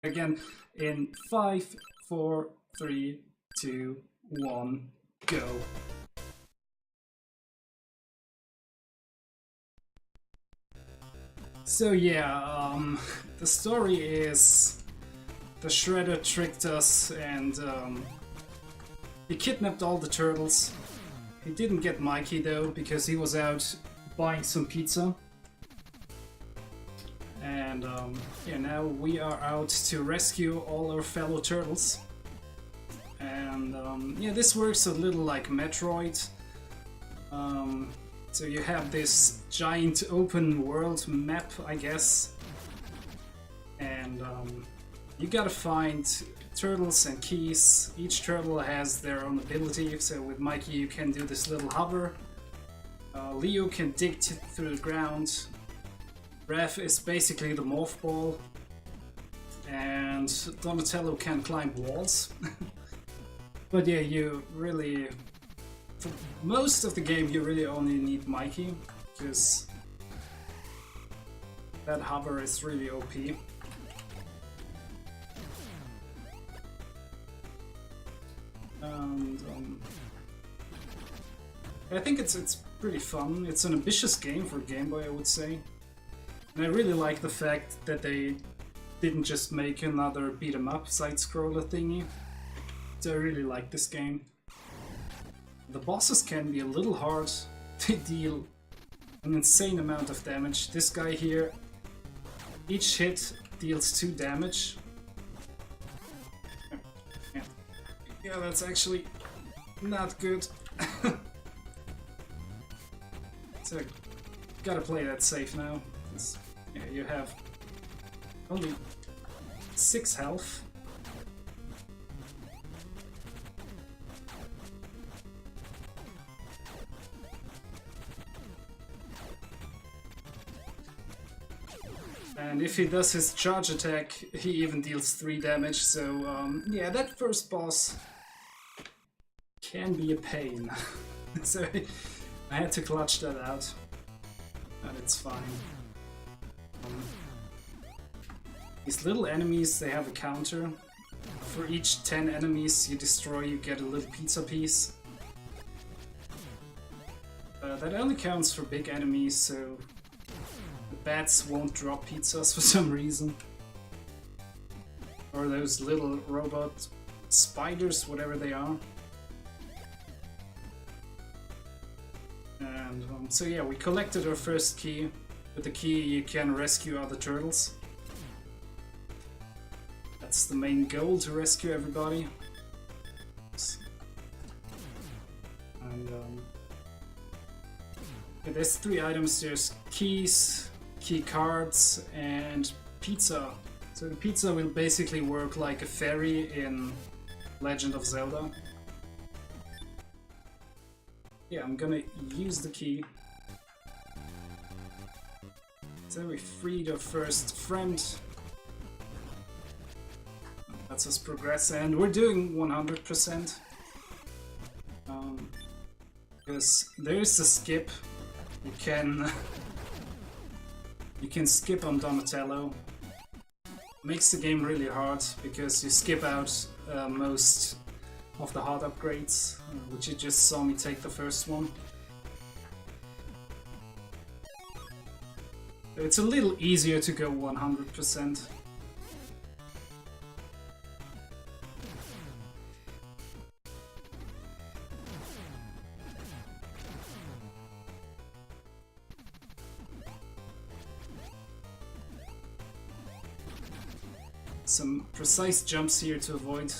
Again, in 5, 4, 3, 2, 1, go. So yeah, the story is the Shredder tricked us and he kidnapped all the turtles. He didn't get Mikey though, because he was out buying some pizza. And yeah, now we are out to rescue all our fellow turtles. And yeah, this works a little like Metroid. So you have this giant open world map, I guess. And you gotta find turtles and keys. Each turtle has their own ability. So with Mikey you can do this little hover. Leo can dig through the ground. Rev is basically the morph ball. And Donatello can climb walls. But yeah, you really... for most of the game you really only need Mikey, because that hover is really OP. And I think it's pretty fun. It's an ambitious game for Game Boy, I would say. And I really like the fact that they didn't just make another beat-em-up side-scroller thingy. So I really like this game. The bosses can be a little hard. They deal an insane amount of damage. This guy here, each hit deals 2 damage. Yeah, that's actually not good. So, gotta play that safe now. Yeah, you have only 6 health. And if he does his charge attack, he even deals 3 damage, so yeah, that first boss can be a pain. So I had to clutch that out, and it's fine. These little enemies, they have a counter. For each 10 enemies you destroy, you get a little pizza piece. That only counts for big enemies, so the bats won't drop pizzas for some reason. Or those little robot spiders, whatever they are. And so yeah, we collected our first key. With the key you can rescue other turtles. That's the main goal, to rescue everybody. And yeah, there's 3 items. There's keys, key cards, and pizza. So the pizza will basically work like a ferry in Legend of Zelda. Yeah, I'm gonna use the key. So we freed our first friend. Lets us progress, and we're doing 100%. Because there is a skip. You can skip on Donatello. Makes the game really hard because you skip out most of the hard upgrades, which you just saw me take the first one. It's a little easier to go 100%. Some precise jumps here to avoid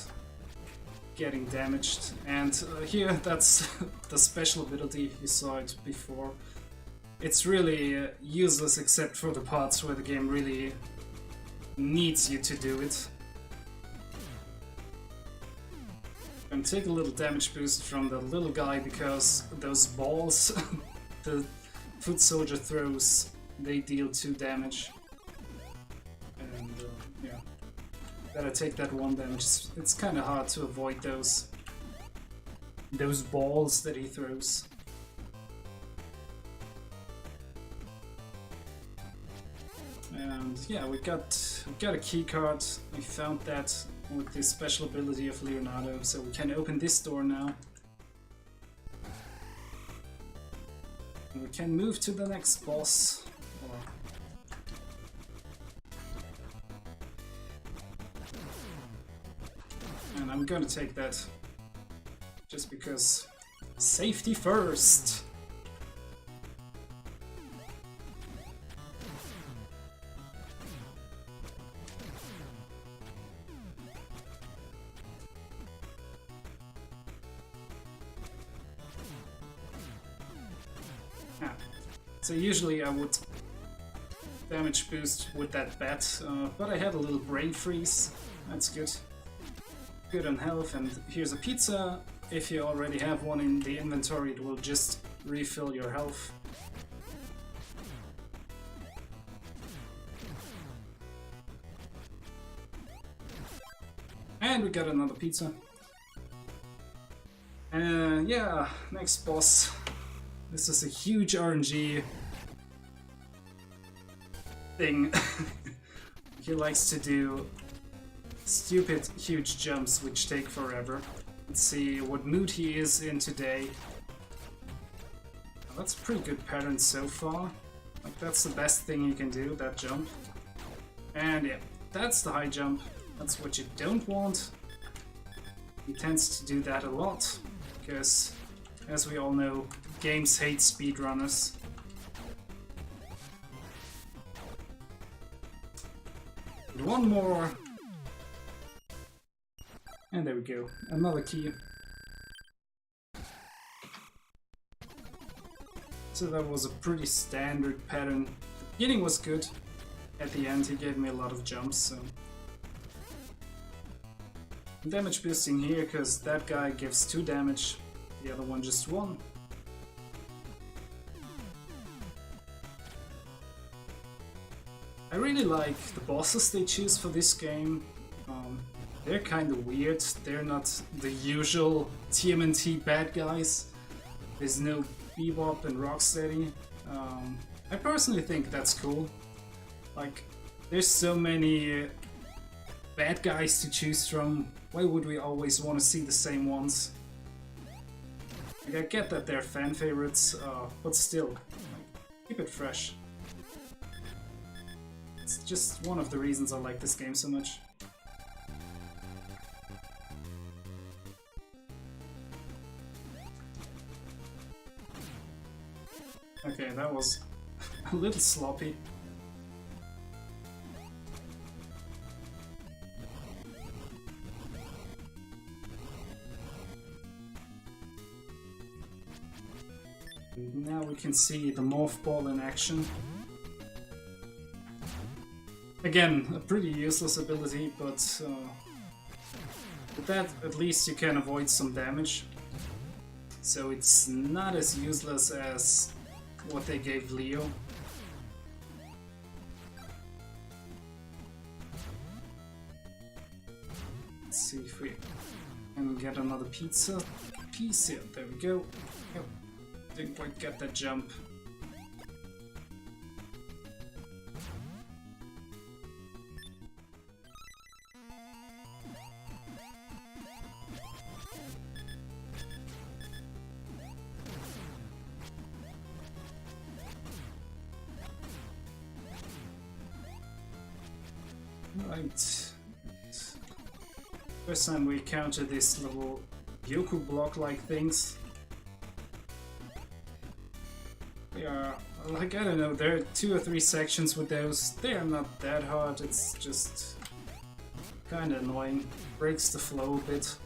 getting damaged, and here that's the special ability, you saw it before. It's really useless except for the parts where the game really needs you to do it. And take a little damage boost from the little guy because those balls the foot soldier throws, they deal 2 damage. And yeah, gotta take that 1 damage. It's kind of hard to avoid those balls that he throws. And yeah, we got we got a key card. We found that with the special ability of Leonardo, so we can open this door now. And we can move to the next boss. And I'm gonna take that just because safety first. So usually I would damage boost with that bat, but I had a little brain freeze. That's good. Good on health, and here's a pizza. If you already have one in the inventory, it will just refill your health. And we got another pizza. Yeah, next boss. This is a huge RNG thing. He likes to do stupid huge jumps which take forever. Let's see what mood he is in today. Well, that's a pretty good pattern so far. Like, that's the best thing you can do, that jump. And yeah, that's the high jump. That's what you don't want. He tends to do that a lot, because as we all know, games hate speedrunners. And one more. And there we go, another key. So that was a pretty standard pattern. The beginning was good. At the end he gave me a lot of jumps, so... Damage boosting here, because that guy gives 2 damage, the other one just 1. I really like the bosses they choose for this game. They're kind of weird. They're not the usual TMNT bad guys. There's no Bebop and Rocksteady. I personally think that's cool. Like, there's so many bad guys to choose from. Why would we always want to see the same ones? Like, I get that they're fan favorites, but still, like, keep it fresh. It's just one of the reasons I like this game so much. Okay, that was a little sloppy. Now we can see the Morph Ball in action. Again, a pretty useless ability, but with that at least you can avoid some damage. So it's not as useless as what they gave Leo. Let's see if we can get another pizza piece here. There we go. Oh, didn't quite get that jump. Right. First time we encounter these little Yoku block-like things. They are, like, I don't know, there are 2 or 3 sections with those. They are not that hard, it's just kinda annoying. Breaks the flow a bit.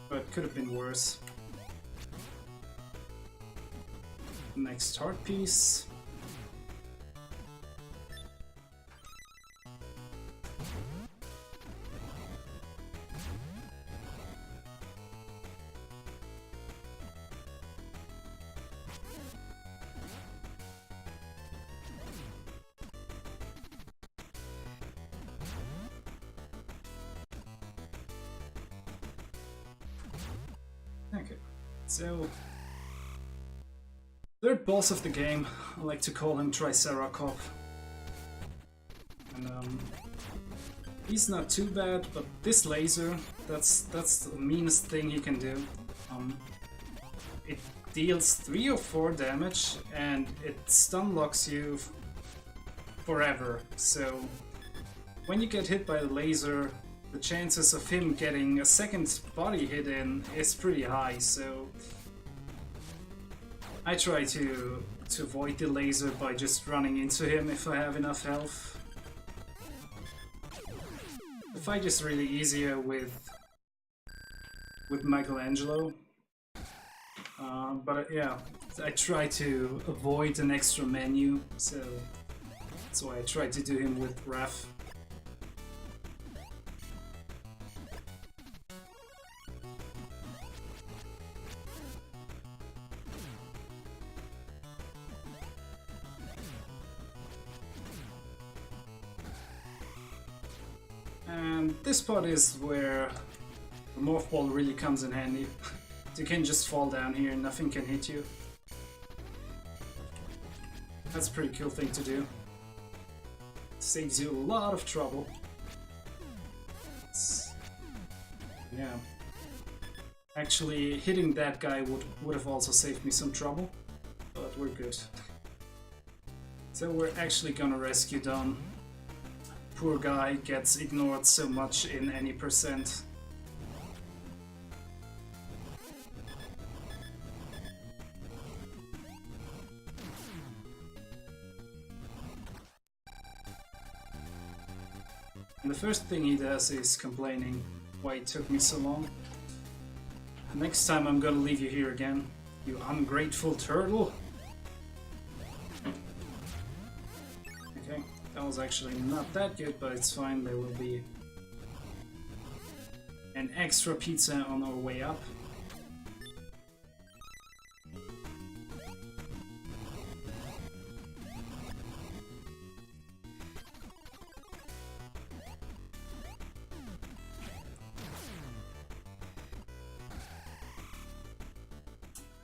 But could have been worse. Next heart piece. Okay, so third boss of the game, I like to call him Triceracop. And he's not too bad, but this laser, that's the meanest thing he can do. It deals 3 or 4 damage and it stun locks you forever. So when you get hit by the laser, the chances of him getting a second body hit in is pretty high. So I try to avoid the laser by just running into him if I have enough health. The fight is really easier with Michelangelo. But yeah, I try to avoid an extra menu, so that's why I try to do him with Raph. And this part is where the morph ball really comes in handy. You can just fall down here and nothing can hit you. That's a pretty cool thing to do. Saves you a lot of trouble. Yeah. Actually, hitting that guy would have also saved me some trouble, but we're good. So we're actually gonna rescue Don. Poor guy gets ignored so much in any percent. And the first thing he does is complaining why it took me so long. Next time I'm gonna leave you here again, you ungrateful turtle. Okay, that was actually not that good, but it's fine. There will be an extra pizza on our way up.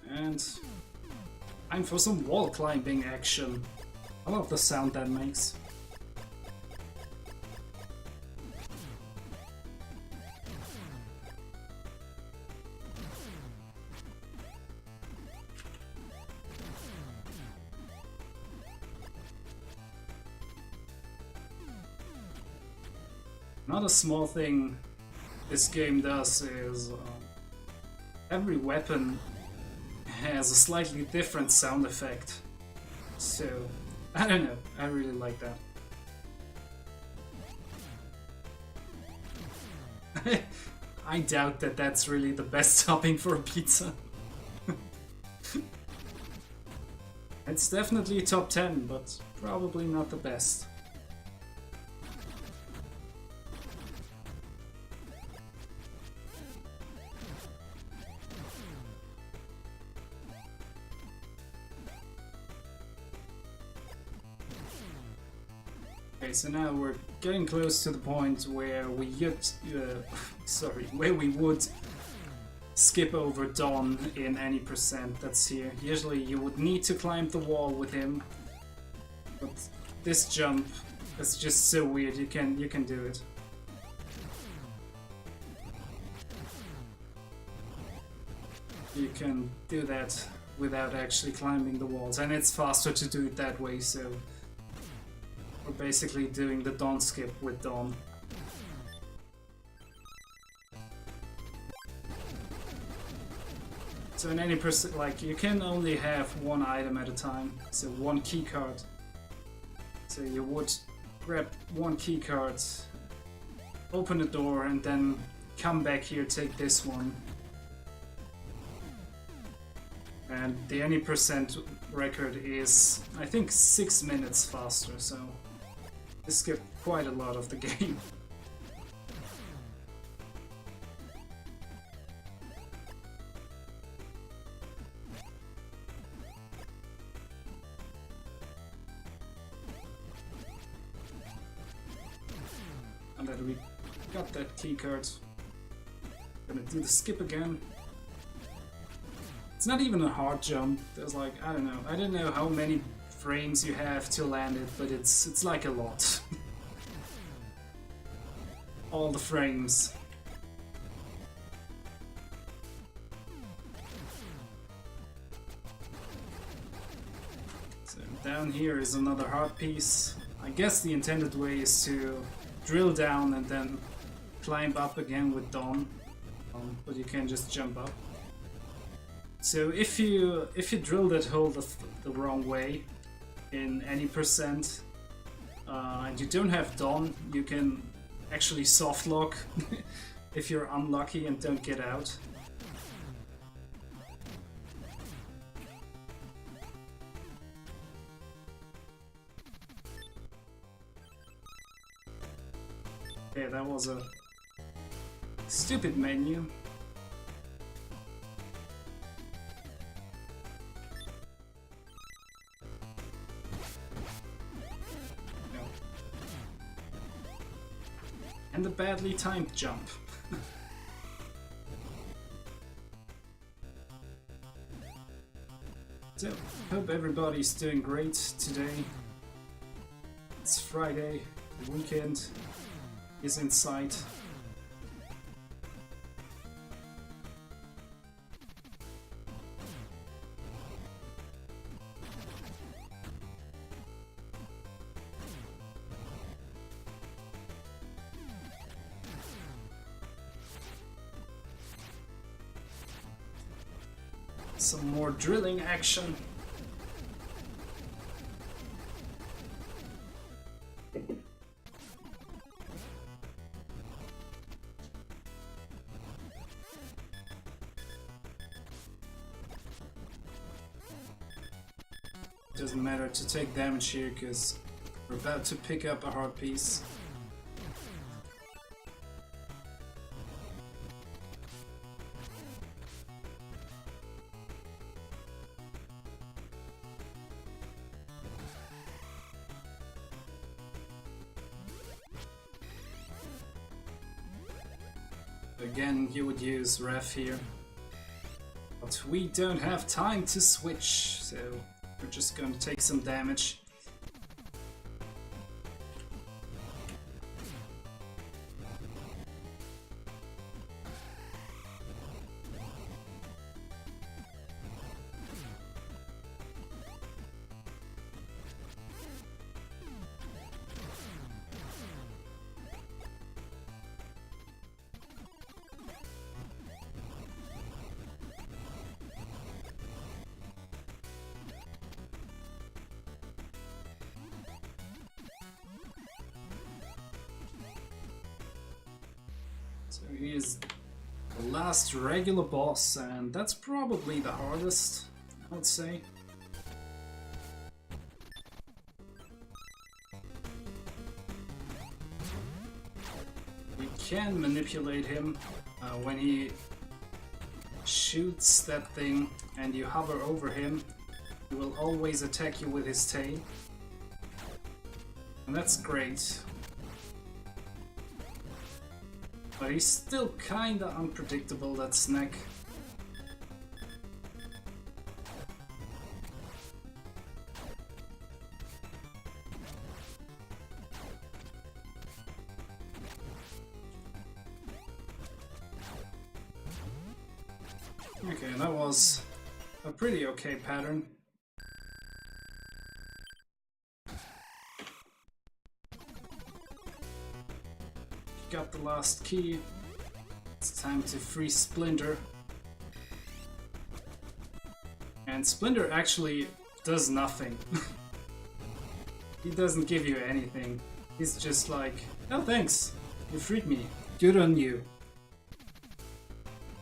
And time for some wall climbing action. I love the sound that makes. Another small thing this game does is every weapon has a slightly different sound effect. So, I don't know, I really like that. I doubt that that's really the best topping for a pizza. It's definitely top 10, but probably not the best. Okay, so now we're getting close to the point where we would skip over Don in any percent that's here. Usually you would need to climb the wall with him, but this jump is just so weird. You can do it. You can do that without actually climbing the walls, and it's faster to do it that way. So we're basically doing the Don skip with Don. So in any percent, like, you can only have one item at a time, so one key card. So you would grab one key card, open the door, and then come back here, take this one. And the any percent record is, I think, 6 minutes faster, so this skipped quite a lot of the game. And then we got that key card. Gonna do the skip again. It's not even a hard jump. There's like, I don't know how many frames you have to land it, but it's like a lot. all the frames. So down here is another heart piece. I guess the intended way is to drill down and then climb up again with Dawn, but you can just jump up. So if you drill that hole the wrong way in any percent, and you don't have Dawn, you can actually soft lock if you're unlucky and don't get out. Okay, that was a stupid menu. No. And the badly timed jump. So, hope everybody's doing great today. It's Friday, the weekend is in sight. Some more drilling action. Doesn't matter to take damage here because we're about to pick up a heart piece. Again, you would use ref here, but we don't have time to switch, so we're just going to take some damage. So he is the last regular boss, and that's probably the hardest, I would say. We can manipulate him when he shoots that thing and you hover over him. He will always attack you with his tail. And that's great. But he's still kinda unpredictable, that snack. Okay, that was a pretty okay pattern. Got the last key. It's time to free Splinter. And Splinter actually does nothing. He doesn't give you anything. He's just like, oh thanks, you freed me. Good on you.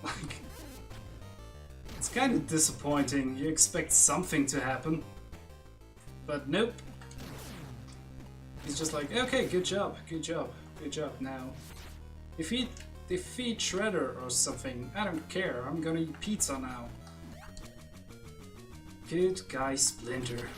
Like, it's kind of disappointing. You expect something to happen. But nope. He's just like, okay, good job, good job. Good job now. If he defeat Shredder or something, I don't care. I'm gonna eat pizza now. Good guy Splinter.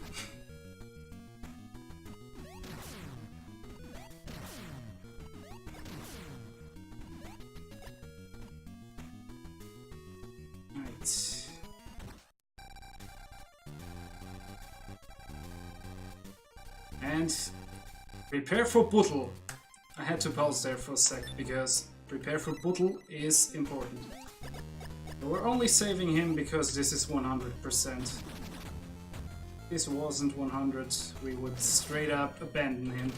Right. And prepare for battle. I had to pause there for a sec because prepare for Buttle is important. We're only saving him because this is 100%. If this wasn't 100, we would straight up abandon him.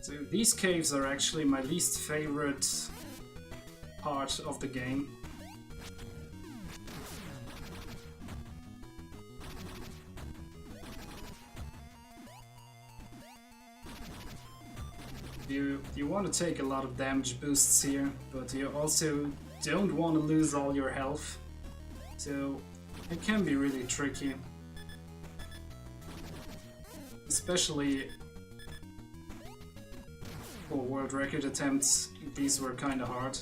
So these caves are actually my least favorite part of the game. You want to take a lot of damage boosts here, but you also don't want to lose all your health. So it can be really tricky. Especially for world record attempts, these were kinda hard.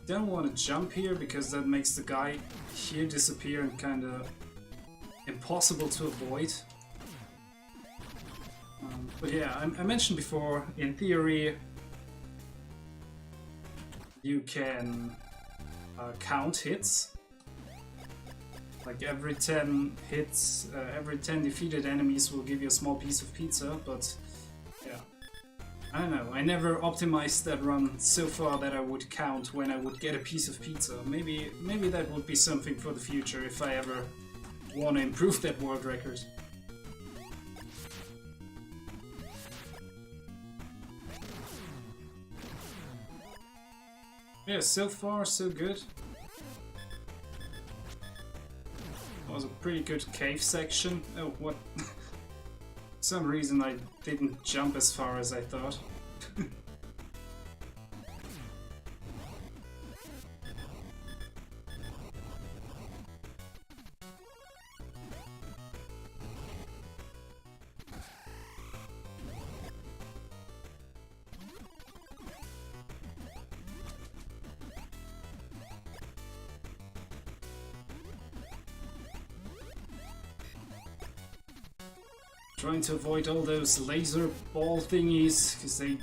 Don't want to jump here because that makes the guy here disappear and kinda impossible to avoid. But yeah, I mentioned before, in theory, you can count hits. Like every 10 hits, every 10 defeated enemies will give you a small piece of pizza, but yeah. I don't know, I never optimized that run so far that I would count when I would get a piece of pizza. Maybe that would be something for the future if I ever want to improve that world record. Yeah, so far so good. That was a pretty good cave section. Oh, what? For some reason I didn't jump as far as I thought. Trying to avoid all those laser ball thingies, because they,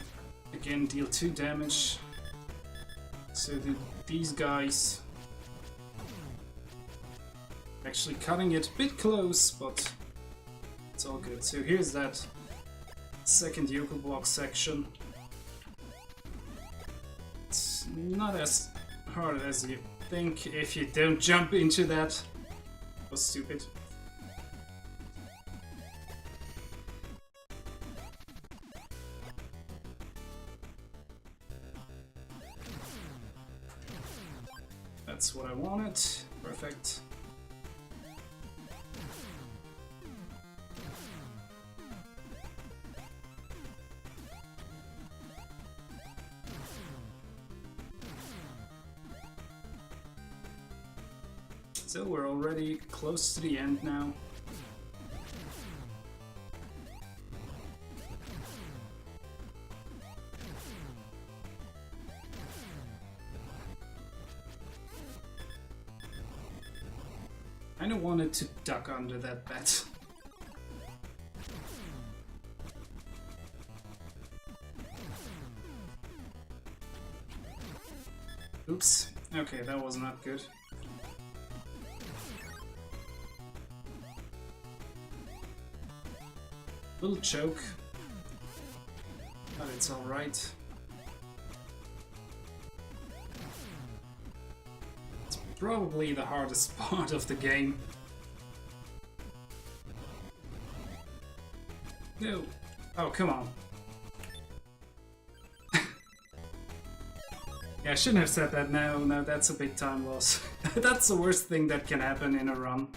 again, deal 2 damage. So these guys... Actually cutting it a bit close, but it's all good. So here's that second Yoko block section. It's not as hard as you think if you don't jump into that. That was stupid. That's what I wanted. Perfect. So we're already close to the end now. I kinda wanted to duck under that bed. Oops. Okay, that was not good. Little choke. But it's alright. Probably the hardest part of the game. No. Oh, come on. Yeah, I shouldn't have said that. No, that's a big time loss. That's the worst thing that can happen in a run.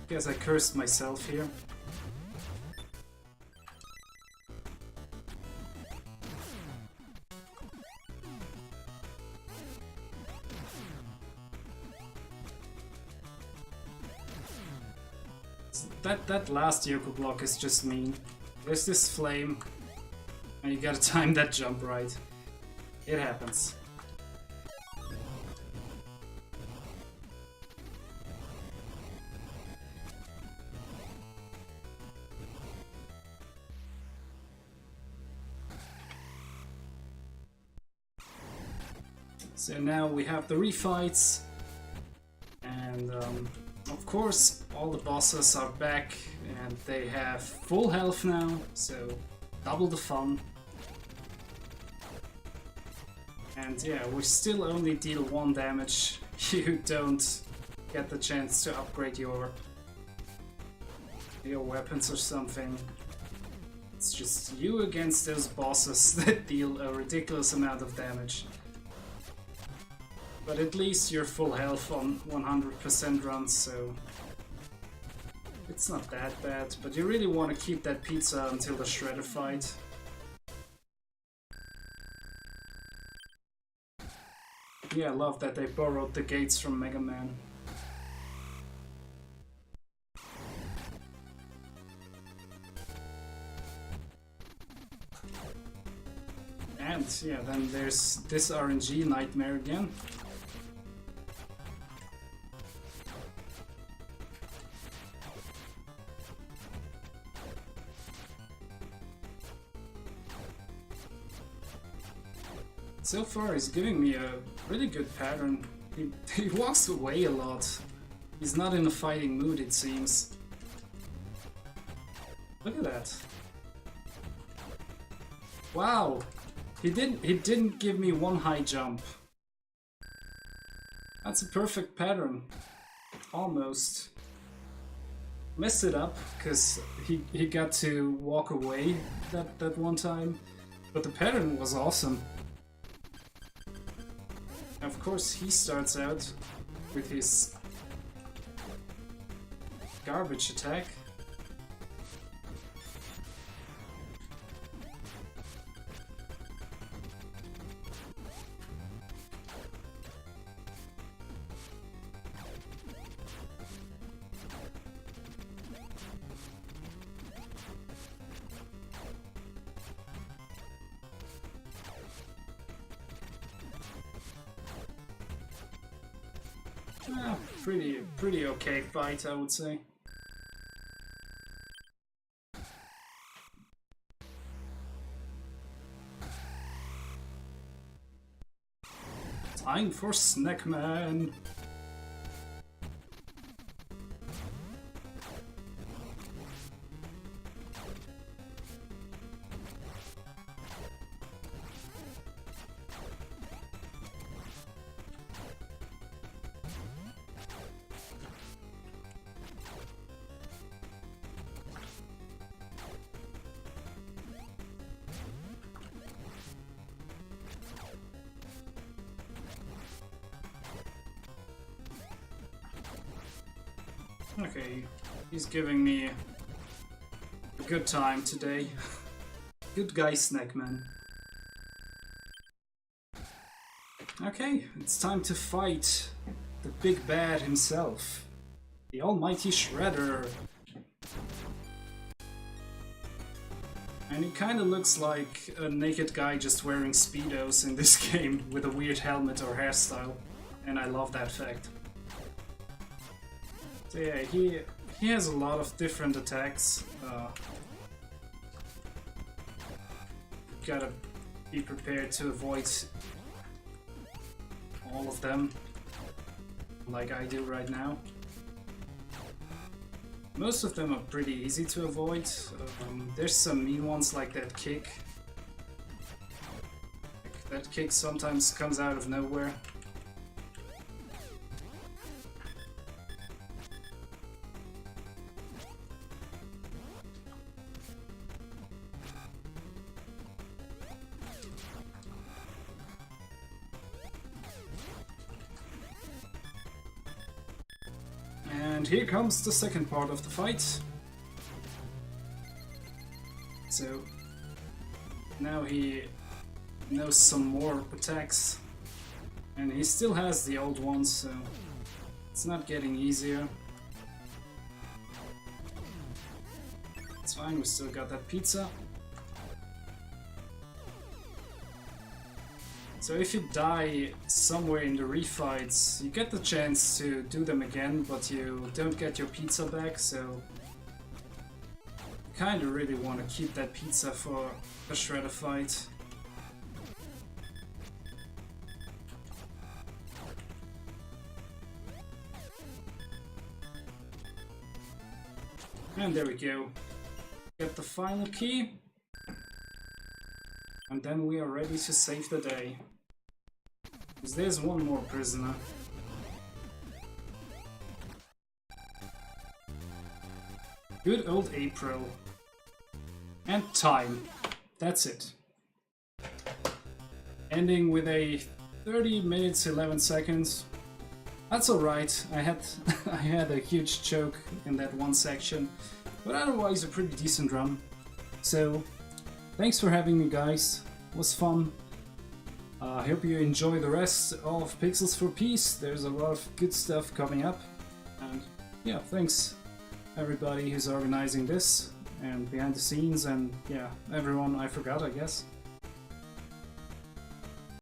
Guess I cursed myself here. That last Yoko block is just mean. There's this flame, and you gotta time that jump right. It happens. So now we have the refights, and of course all the bosses are back, And they have full health now, so double the fun. And yeah, we still only deal 1 damage. You don't get the chance to upgrade your weapons or something. It's just you against those bosses that deal a ridiculous amount of damage. But at least you're full health on 100% runs, so it's not that bad. But you really want to keep that pizza until the shredder fight. Yeah, I love that they borrowed the gates from Mega Man. And yeah, then there's this RNG nightmare again. So far he's giving me a really good pattern. He walks away a lot. He's not in a fighting mood, it seems. Look at that. Wow! He didn't give me 1 high jump. That's a perfect pattern. Almost. Messed it up, because he got to walk away that one time. But the pattern was awesome. Of course, he starts out with his garbage attack. Pretty okay fight, I would say. Time for Snackman. Okay, he's giving me a good time today. Good guy, Snackman. Okay, it's time to fight the big bad himself. The almighty Shredder. And he kinda looks like a naked guy just wearing Speedos in this game with a weird helmet or hairstyle. And I love that fact. So yeah, he has a lot of different attacks. Gotta be prepared to avoid all of them, like I do right now. Most of them are pretty easy to avoid. There's some mean ones like that kick. That kick sometimes comes out of nowhere. And here comes the second part of the fight. So now he knows some more attacks, and he still has the old ones, so it's not getting easier. It's fine, we still got that pizza. So if you die somewhere in the refights, you get the chance to do them again, but you don't get your pizza back, so you kinda really want to keep that pizza for a shredder fight. And there we go. Get the final key. And then we are ready to save the day. Because there's one more prisoner. Good old April. And time. That's it. Ending with a 30 minutes 11 seconds. That's alright. I had a huge choke in that one section, but otherwise a pretty decent run. So thanks for having me, guys. It was fun. I hope you enjoy the rest of Pixels for Peace. There's a lot of good stuff coming up. And yeah, thanks everybody who's organizing this and behind the scenes, and yeah, everyone I forgot, I guess.